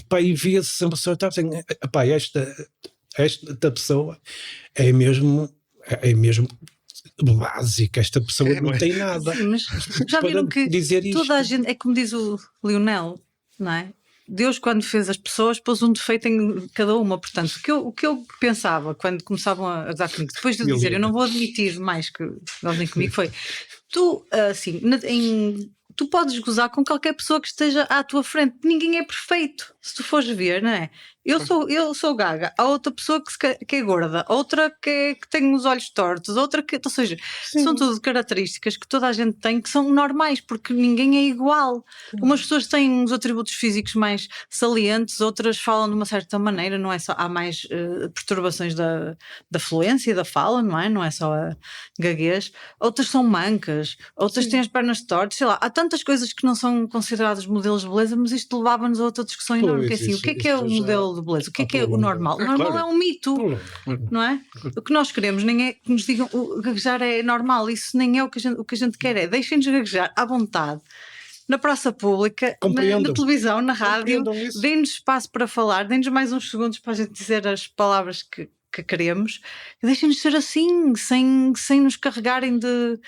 F: pá, e via-se a pessoa estava assim, pá, esta pessoa é mesmo básica, esta pessoa
G: É, não
F: não
G: é?
F: tem nada.
E: Sim, mas já
F: para
E: viram que
F: dizer isto.
E: toda a gente, é como diz o Lionel, não é? Deus, quando fez as pessoas, pôs um defeito em cada uma. Portanto, o que eu pensava quando começavam a gozar comigo, depois de eu dizer, eu não vou admitir mais que gozem comigo, foi tu, assim, tu podes gozar com qualquer pessoa que esteja à tua frente. Ninguém é perfeito, se tu fores ver, não é? Eu sou gaga, há outra pessoa que é gorda, outra que tem os olhos tortos, outra que. Ou seja, são tudo características que toda a gente tem que são normais, porque ninguém é igual. Umas pessoas têm uns atributos físicos mais salientes, outras falam de uma certa maneira, não é só. Há mais perturbações da fluência da fala, não é? Não é só a gaguez. Outras são mancas, outras têm as pernas tortas, sei lá. Há tantas coisas que não são consideradas modelos de beleza, mas isto levava-nos a outra discussão enorme, que é assim, o que é o
F: isso já-
E: modelo de beleza? O que é o
F: problema.
E: normal? O normal
G: Claro.
E: é um mito, não é? O que nós queremos nem é que nos digam o gaguejar é normal, isso nem é o que a gente quer, é deixem-nos gaguejar à vontade. Na praça pública, na
F: Compreendam.
E: televisão, na rádio,
F: Compreendam isso.
E: deem-nos espaço para falar, deem-nos mais uns segundos para a gente dizer as palavras que queremos, e deixem-nos ser assim, sem nos carregarem de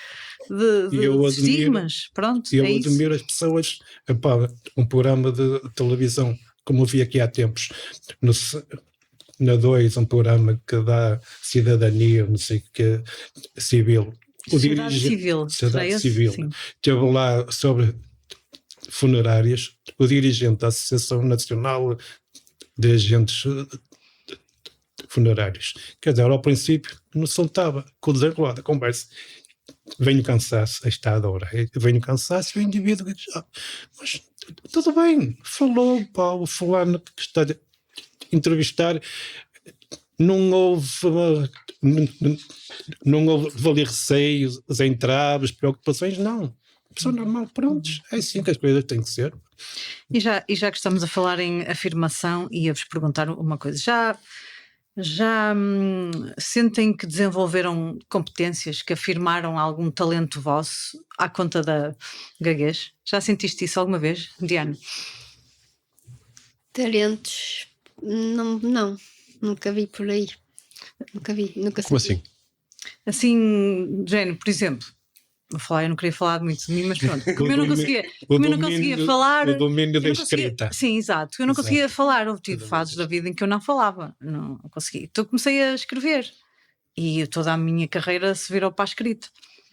F: eu admiro-
E: estigmas. Pronto,
F: Eu
E: é isso.
F: admiro as pessoas, epá, um programa de televisão, como eu vi aqui há tempos, na 2, um programa que dá cidadania, não sei o que, civil.
E: Sociedade civil.
F: Sociedade
E: será esse?
F: civil.
E: Sim.
F: Teve lá sobre funerárias, o dirigente da Associação Nacional de Agentes Funerários. Quer dizer, ao princípio, não soltava, com o desenrolar da conversa. Venho cansaço, esta hora, venho cansaço e o indivíduo diz, mas tudo bem, falou, pá, o fulano que está a entrevistar, não houve ali receios, entraves, preocupações, não. Pessoa normal, prontos, é assim que as coisas têm que ser.
E: E já que estamos a falar em afirmação, ia-vos perguntar uma coisa. Já sentem que desenvolveram competências, que afirmaram algum talento vosso à conta da gaguez? Já sentiste isso alguma vez, Diana?
H: Talentos, não, nunca vi por aí. Nunca
G: Como
H: senti.
G: assim?
E: Assim, Jane, por exemplo, vou falar, eu não queria falar muito de mim, mas pronto, como eu não conseguia falar.
F: O domínio da
E: eu não conseguia-
F: escrita.
E: Sim, exato. Eu não
F: Exato.
E: conseguia falar. Eu tive fases da vida em que eu não falava. Não consegui. Então comecei a escrever. E toda a minha carreira se virou para a escrita.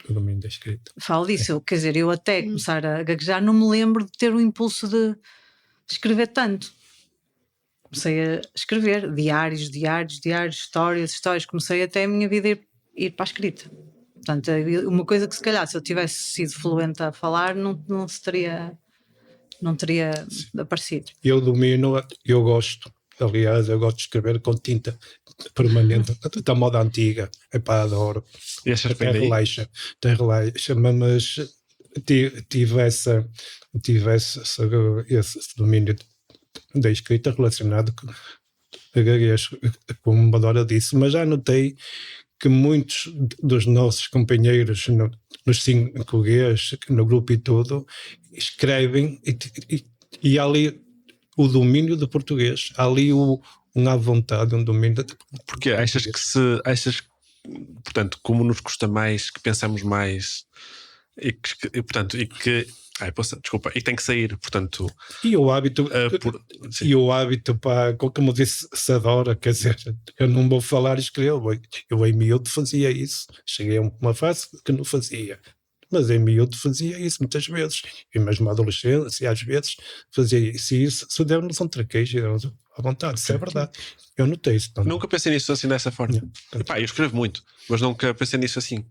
F: O domínio da escrita.
E: Falo disso. Quer dizer, eu até começar a gaguejar não me lembro de ter o impulso de escrever tanto. Comecei a escrever diários, histórias. Comecei até a minha vida ir para a escrita. Portanto, uma coisa que se calhar se eu tivesse sido fluente a falar não teria aparecido.
F: Eu domino, eu gosto, aliás, eu gosto de escrever com tinta permanente, da moda antiga, epá, adoro.
G: E achas
F: Até
G: bem daí?
F: relaxa, mas tive esse domínio da escrita relacionado com a gaguez, como a Dora disse, mas já notei que muitos dos nossos companheiros nos 5Gs, no grupo e tudo, escrevem e há ali o domínio do português, há ali um à vontade, um domínio.
G: Porque achas portanto, como nos custa mais, que pensamos mais portanto, e que tem que sair, portanto.
F: E o hábito,
G: sim.
F: e o hábito, pá, como disse Sadora, quer dizer, eu não vou falar e escrever, eu em miúdo fazia isso, cheguei a uma fase que não fazia, mas em miúdo fazia isso muitas vezes, e mesmo na adolescência, às vezes fazia isso, e isso deu-nos um traquejo, à vontade, isso é verdade. Eu notei isso.
G: Nunca pensei nisso assim dessa forma.
F: Yeah.
G: Eu escrevo muito, mas nunca pensei nisso assim.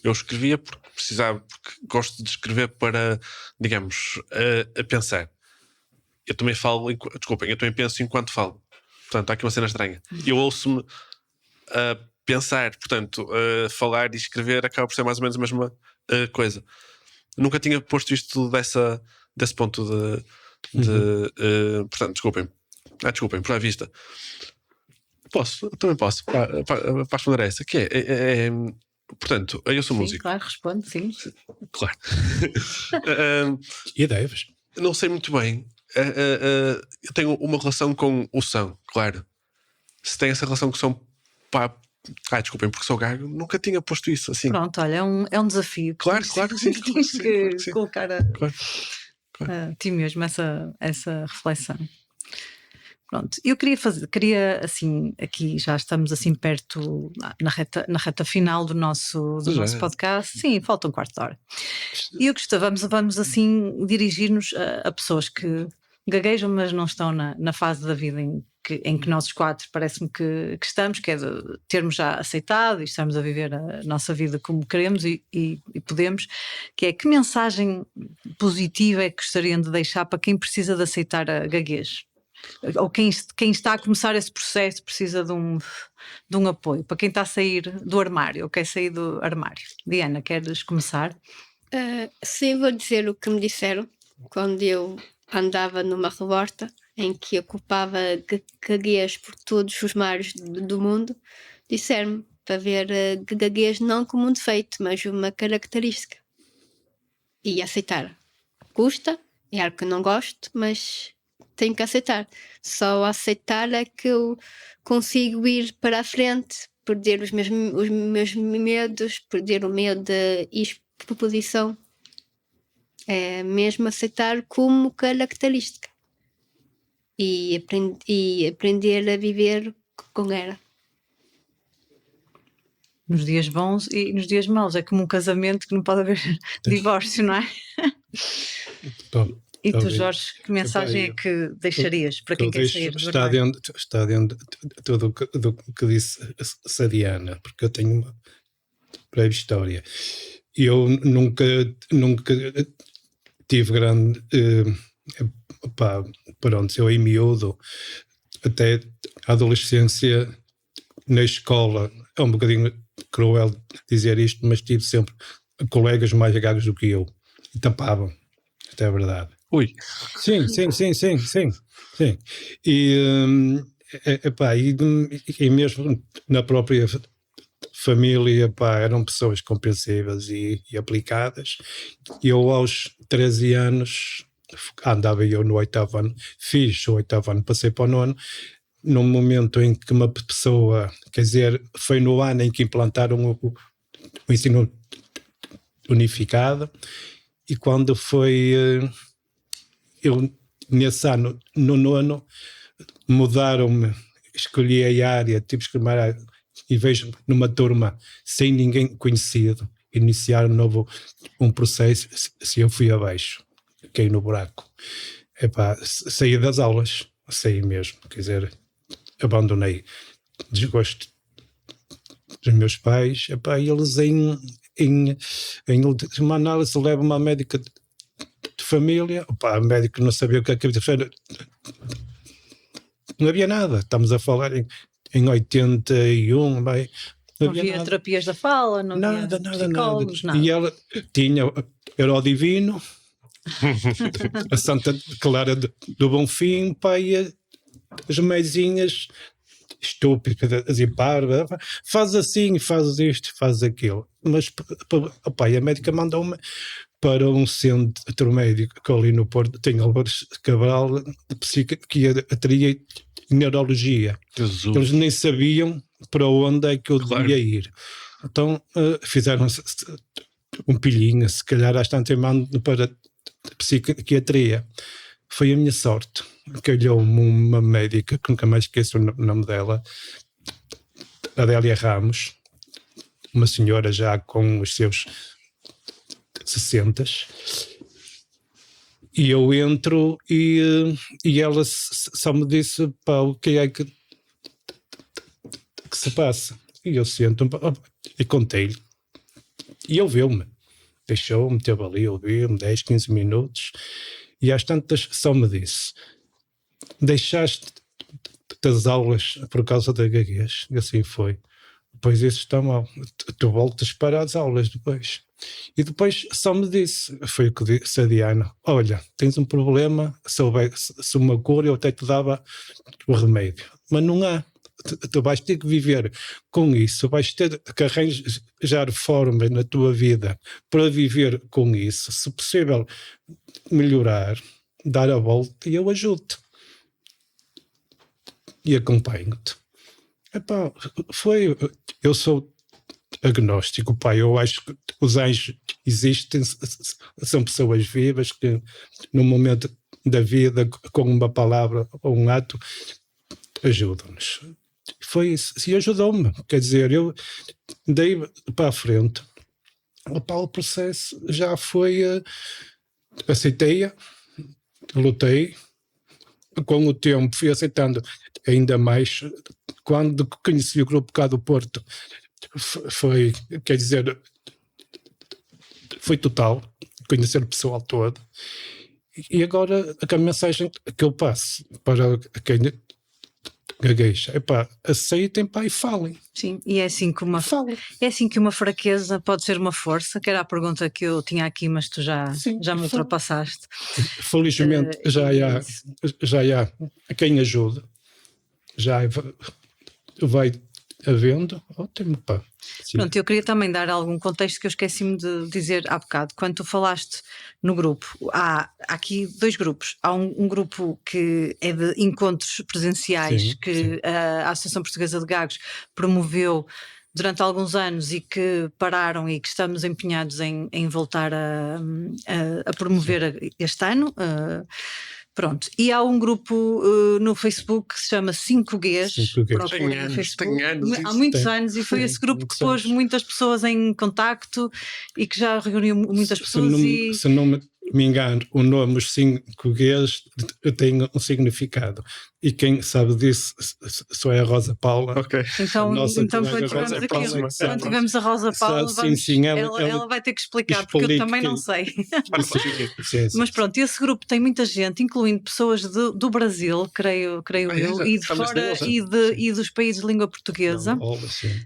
G: Eu escrevia porque precisava, porque gosto de escrever para, digamos, a pensar. Eu também falo, desculpem, eu também penso enquanto falo. Portanto, há aqui uma cena estranha. Eu ouço-me a pensar, portanto, falar e escrever acaba por ser mais ou menos a mesma coisa. Nunca tinha posto isto desse ponto portanto, desculpem, por à vista. Também posso, para responder a essa, que portanto, eu sou
E: Sim,
G: músico.
E: claro, responde, sim.
G: Claro.
F: E deves.
G: Não sei muito bem. Eu tenho uma relação com o som, claro. Se tem essa relação com o som, pá, desculpem, porque sou gago, nunca tinha posto isso assim.
E: Pronto, olha, é um desafio.
G: Claro que sim.
E: Tens que colocar
G: Claro.
E: a ti mesmo essa reflexão. Pronto, eu queria assim, aqui já estamos assim perto, na reta final do nosso podcast. Sim, falta um quarto de hora. E eu gostava, vamos assim dirigir-nos a pessoas que gaguejam, mas não estão na fase da vida em que nós os quatro parece-me que estamos, que é de termos já aceitado e estarmos a viver a nossa vida como queremos e podemos, que é que mensagem positiva é que gostariam de deixar para quem precisa de aceitar a gaguez? Ou quem está a começar esse processo precisa de um apoio, para quem está a sair do armário ou quer sair do armário. Diana, queres começar?
H: Sim, vou dizer o que me disseram quando eu andava numa revolta em que ocupava gaguez por todos os mares do mundo. Disseram-me para ver gaguez não como um defeito, mas uma característica, e aceitar. Custa, é algo que não gosto, mas tenho que aceitar. Só aceitar é que eu consigo ir para a frente, perder os meus medos, perder o medo de exposição. É mesmo aceitar como característica e aprender a viver com ela.
E: Nos dias bons e nos dias maus. É como um casamento que não pode haver divórcio, não é?
F: Bom,
E: e tu, Jorge, que mensagem é que deixarias para quem quer sair do armário?
F: Está dentro de tudo o que disse a Diana, porque eu tenho uma breve história. Eu nunca tive grande... pronto, eu em miúdo, até a adolescência, na escola, é um bocadinho cruel dizer isto, mas tive sempre colegas mais gagos do que eu, e tapavam, isto é verdade.
G: Ui.
F: Sim. E mesmo na própria família, eram pessoas compreensivas e aplicadas. Eu aos 13 anos andava eu no 8º ano, fiz o 8º ano, passei para o 9º, num momento em que uma pessoa, quer dizer, foi no ano em que implantaram o ensino unificado, e quando foi, eu nesse ano, no 9º, mudaram-me, escolhi a área, tive que escolher, e vejo numa turma sem ninguém conhecido, iniciar um processo, se eu fui abaixo, caí no buraco. Saí das aulas, saí mesmo, quer dizer, abandonei. Desgosto dos meus pais, e eles em uma análise levam-me à médica de família, a médica não sabia o que havia de fazer, não havia nada, estamos a falar em 81, não
E: havia nada. Terapias da fala, não havia psicólogos, nada.
F: E ela era o divino, a Santa Clara do Bonfim, e as meizinhas estúpidas e parvas, faz assim, faz isto, faz aquilo. Mas opa, a médica mandou-me para um centro médico que ali no Porto tem Álvares Cabral de psiquiatria e neurologia.
G: Jesus.
F: Eles nem sabiam para onde é que eu devia ir. Então fizeram um pilhinho, se calhar às tantas mando para psiquiatria. Foi a minha sorte. Calhou-me uma médica, que nunca mais esqueço o nome dela, Adélia Ramos, uma senhora já com os seus 60. E eu entro e ela só me disse, pá, o que é que se passa? E eu sento e contei-lhe. E ele ouviu-me. Deixou-me, teve ali, ouviu-me 10, 15 minutos. E às tantas só me disse: deixaste as aulas por causa da gaguez? E assim foi. Pois isso está mal. Tu voltas para as aulas depois. E depois só me disse, foi o que disse a Diana: olha, tens um problema, se houvesse uma cura eu até te dava o remédio. Mas não há. Tu vais ter que viver com isso, vais ter que arranjar formas na tua vida para viver com isso. Se possível melhorar, dar a volta, e eu ajudo-te. E acompanho-te. Epá, eu sou agnóstico, pá, eu acho que os anjos existem, são pessoas vivas que no momento da vida, com uma palavra ou um ato, ajudam-nos. Foi isso, e ajudou-me, quer dizer, eu dei para a frente. Opa, o processo já foi, aceitei-a, lutei, com o tempo fui aceitando ainda mais. Quando conheci o grupo cá do Porto, foi, quer dizer, foi total, conhecer o pessoal todo. E agora a mensagem que eu passo para quem gagueja: epá, aceitem, pá, e falem.
E: Sim, e é assim que uma fraqueza pode ser uma força, que era a pergunta que eu tinha aqui, mas tu já me ultrapassaste.
F: Felizmente já há quem ajude, já vai havendo, ótimo, pá. Sim.
E: Pronto, eu queria também dar algum contexto que eu esqueci-me de dizer há bocado. Quando tu falaste no grupo, há aqui dois grupos. Há um grupo que é de encontros presenciais,
F: Sim,
E: que
F: sim.
E: a Associação Portuguesa de Gagos promoveu durante alguns anos e que pararam e que estamos empenhados em voltar a promover este ano. Pronto, e há um grupo no Facebook que se chama 5Gs.
F: 5Gs.
E: Procurem no Facebook.
G: Tem anos
E: Há
G: isso.
E: muitos
F: Tem.
E: anos, e foi
F: Sim,
E: esse grupo
F: muitos
E: que pôs
F: anos.
E: muitas pessoas em contacto e que já reuniu muitas
F: Se
E: pessoas.
F: se não me engano, o nome os 5 Gs tem um significado. E quem sabe disso só é a Rosa Paula.
G: Ok.
E: Então,
F: Nossa
E: então
F: colega
E: quando
F: Rosa
E: tivemos,
G: próxima.
E: quando tivemos a Rosa Paula,
F: Sim,
E: ela vai ter que explicar, porque eu
F: explica
E: também não
F: que-
E: sei.
F: Sim.
E: Mas pronto, esse grupo tem muita gente, incluindo pessoas do Brasil, creio eu,
G: já
E: e de
G: sabes
E: fora
G: deles, é?
E: e dos países de língua portuguesa.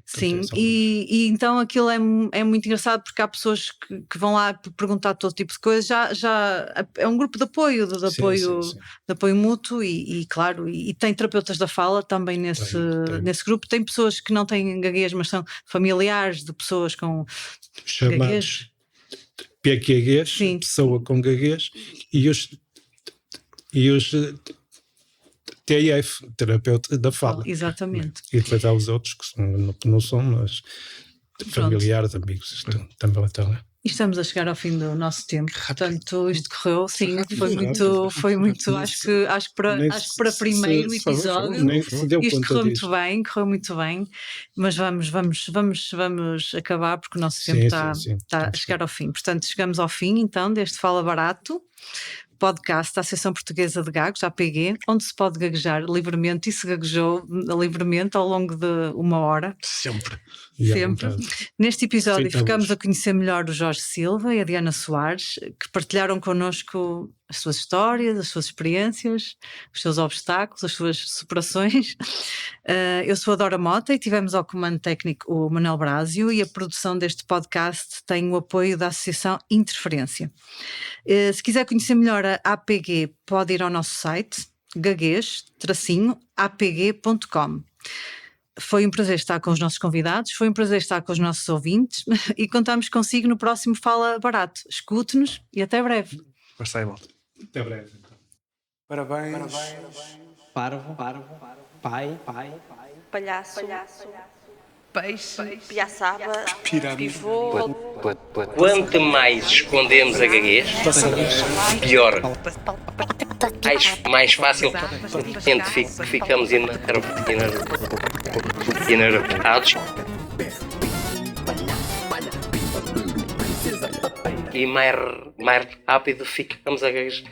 E: Sim,
F: Portuguesa.
E: e então aquilo é muito engraçado, porque há pessoas que vão lá perguntar todo tipo de coisas. Já é um grupo de apoio, de apoio mútuo, e claro, e tem terapeutas da fala também nesse grupo. Tem pessoas que não têm gaguez, mas são familiares de pessoas com gaguez.
F: Chamados PQGs,
E: Sim.
F: pessoa com gaguez, e os TF, terapeuta da fala.
E: Exatamente.
F: E depois há os outros que não são, mas familiares, amigos, também estão lá.
E: E estamos a chegar ao fim do nosso tempo. Portanto, isto correu, sim,
F: Rápido.
E: foi muito, acho que para primeiro episódio
F: nem se deu
E: isto
F: conta
E: correu
F: disto.
E: muito bem, mas vamos acabar, porque o nosso tempo está a chegar ao fim. Portanto, chegamos ao fim então deste Fala Barato, podcast da Associação Portuguesa de Gagos, APG, onde se pode gaguejar livremente, e se gaguejou livremente ao longo de 1 hora.
G: Sempre.
E: Sempre. Neste episódio
F: Sem
E: ficamos
F: tabus.
E: a conhecer melhor o Jorge Silva e a Diana Soares, que partilharam connosco as suas histórias, as suas experiências, os seus obstáculos, as suas superações. Eu sou a Dora Mota e tivemos ao comando técnico o Manuel Brásio, e a produção deste podcast tem o apoio da Associação Interferência. Se quiser conhecer melhor a APG, pode ir ao nosso site, gaguez-apg.com. Foi um prazer estar com os nossos convidados, foi um prazer estar com os nossos ouvintes e contamos consigo no próximo Fala Barato. Escute-nos e até breve.
G: Mas aí, malta.
F: Até breve.
B: Parabéns. Parvo. Pai.
C: Palhaço.
B: Peixe.
C: Piaçaba. Pivô.
D: Quanto mais escondemos a gaguez, pior. Mais fácil ficamos enervados. E mais rápido ficamos a gaguejar.